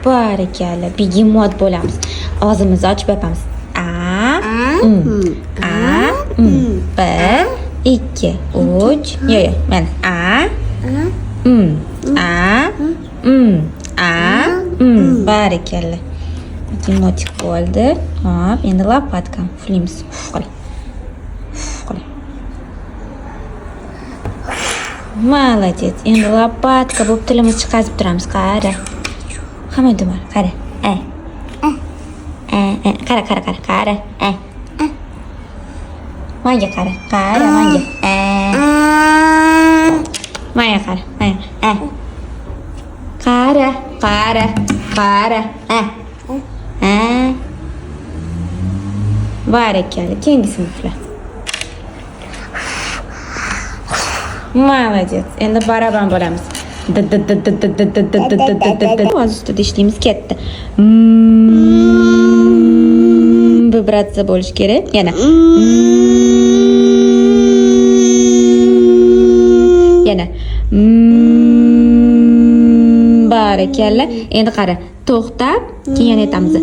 Barakalla. Begemot bo'lamiz. Og'zimizni ochib yopamiz. Bir, ikki, uch. Yo'q, mana Barakalla. Begemotik bo'ldi. Hop, endi lopatkam uflaymiz. Молодец. Endi lopatka bo'lib tilimizni chiqazib turamiz. Qara. Hamma dumar, qara. Qara. Manga qara. Manga. Manga qara. Qara. Barakalla. Kengisini ufla. Молодец. Endi baraban bo'lamiz. Ovoz ustida ishlaymiz, ketdi. Vibratsiya bo'lish kerak. Yana. Barakalla. Endi qara. To'xtab, keyin yana aytamiz.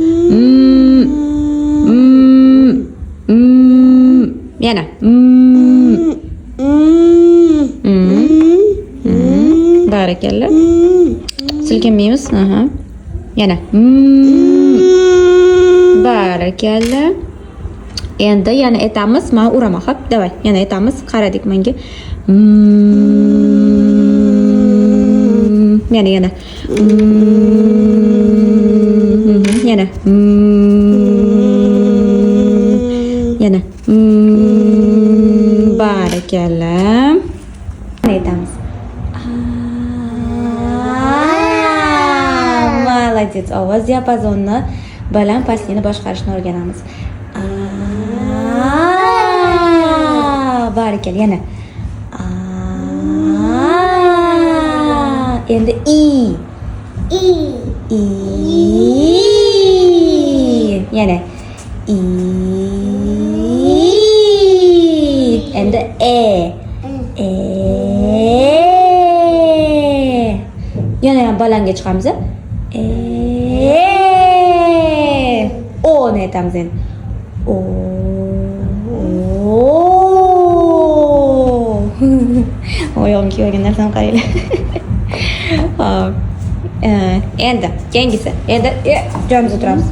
Yana. Barakalla. Silkinmaymiz. Yana. Barakalla. Endi yana aytamiz. Men uraman, xo'p. Davay, yana aytamiz. Qaradik menga. Yana. Yana. Yana. Barakalla. Aytamiz. Молодец. Ovoz diapazonni baland pastligini boshqarishni o'rganamiz. Barakalla. Yana. Endi yana. Endi yana ham balanga chiqamiz. O ni aytamiz endi. Oyog'im kiygan narsani qaranglar. Hop. Endi keyingisi. Endi jonimizda turamiz.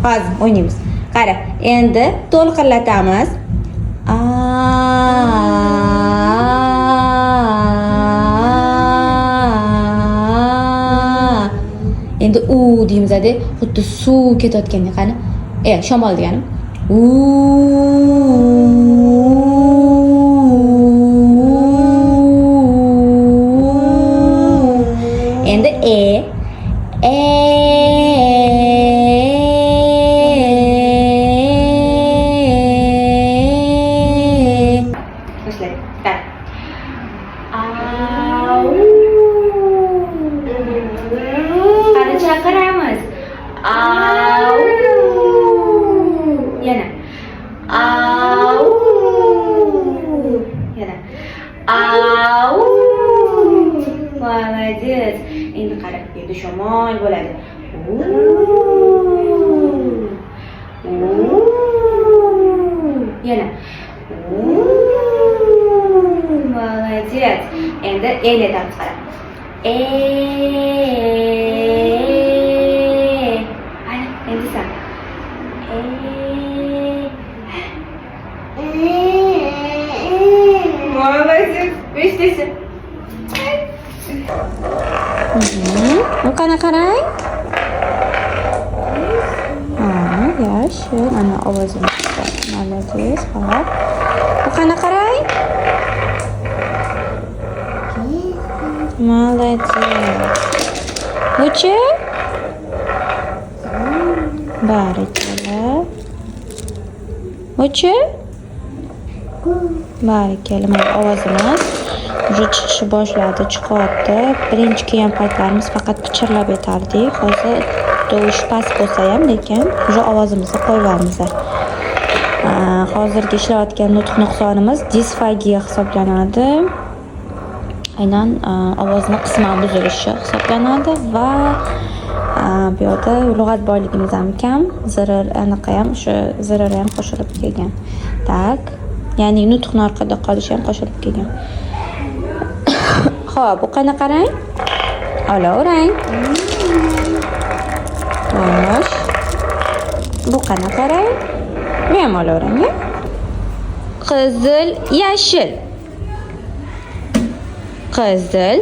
Hozir o'ynaymiz. Qara, endi to'lqinlatamiz. Endi u deymiz-da, xuddi suv ketayotgandek qani. Shamol deganim. Endi qani chaqiramiz. Yana. Молодец. Endi qara, endi shamol bo'ladi. Yana. Молодец. Endi aytamiz qara. Ana, endi sen. Молодец. Eshitdingmi? Qana qarang. Yaxshi. Mana ovozimiz bor. Молодец. Hop. Qana qarang. Молодец. Buchi? Barakalla. Buchi? Barakalla. Mana ovozimiz уже chiqishni boshladi, chiqyapti. Birinchi kelgan paytlarimiz faqat pichirlab aytardik. Hozir tovush past bo'lsa ham, lekin уже ovozimizni qo'yamiz. Hozirgi ishlayotgan nutq nuqsonimiz disfagiya hisoblanadi. Aynan ovozning qisman buzilishi hisoblanadi va Bu yerda lug'at boyligimiz ham kam, zirir anaqa ham o'sha ziriri ham qo'shilib kelgan. Tak. Ya'ni nutqni orqada qolishi ham qo'shilib kelgan. Xo'p, bu qanaqa rang? Olov rang. Xo'sh. Bu qanaqa rang? Bu ham olov rang. Qizil, yashil. Qizil,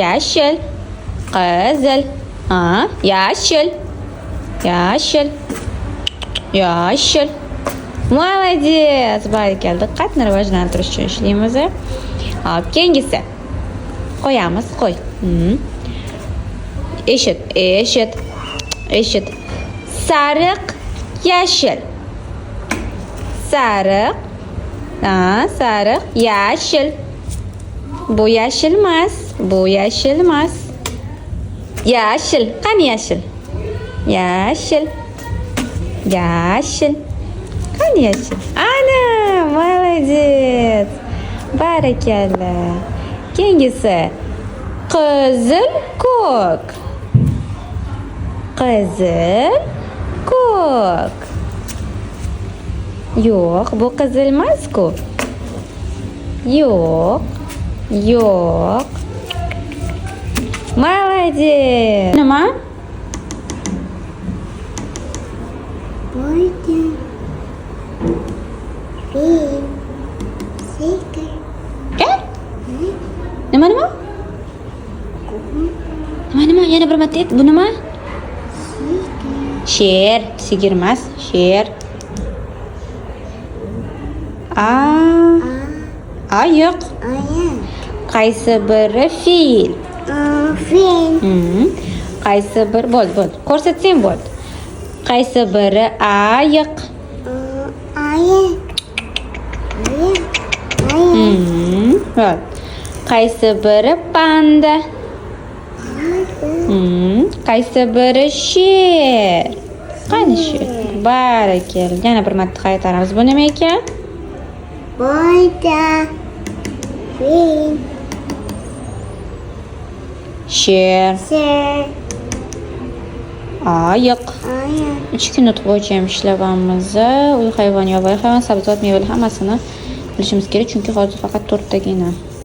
yashil. Qizil. Yashil. Yashil. Yashil. Молодец. Barakalla. Diqqatni rivojlantirish uchun ishlaymiz. Hop, keyingisi. Qo'yamiz, qo'y. Eshit, eshit. Eshit. Sariq, yashil. Sariq. Sariq, yashil. Bu yashil emas. Bu yashil emas. Yashil. Qani yashil? Yashil. Yashil. Qani yashil? Ana, молодец. Barakalla. Keyingisi. Qizil, ko'k. Qizil, ko'k. Yo'q, bu qizil emas-ku. Yo'q. Yo'q. Молодец. Nima? Boyda. Fil. Sigir. Nima? Nima? Yana bir marta ayt. Bu nima? Sher. Sigir emas, sher. Ayiq. Oyoq. Qaysi biri fil? Fil. Qaysi bir bo'ldi. Ko'rsatsang bo'ldi. Qaysi biri ayiq? Oyoq. Bo'ldi. Qaysi biri panda? Qaysi biri sher? Qani sher? Barakalla. Yana bir marta qaytaramiz. Bu nima ekan? Boyda. Fil. Sher. Sher. Ayiq. Oyoq. 3 nutq bo'yicha ham ishlayapmiz. Uy hayvon, yovvoyi hayvon, sabzavot, mevalar hammasini bilishimiz kerak, chunki hozir faqat 4 tagina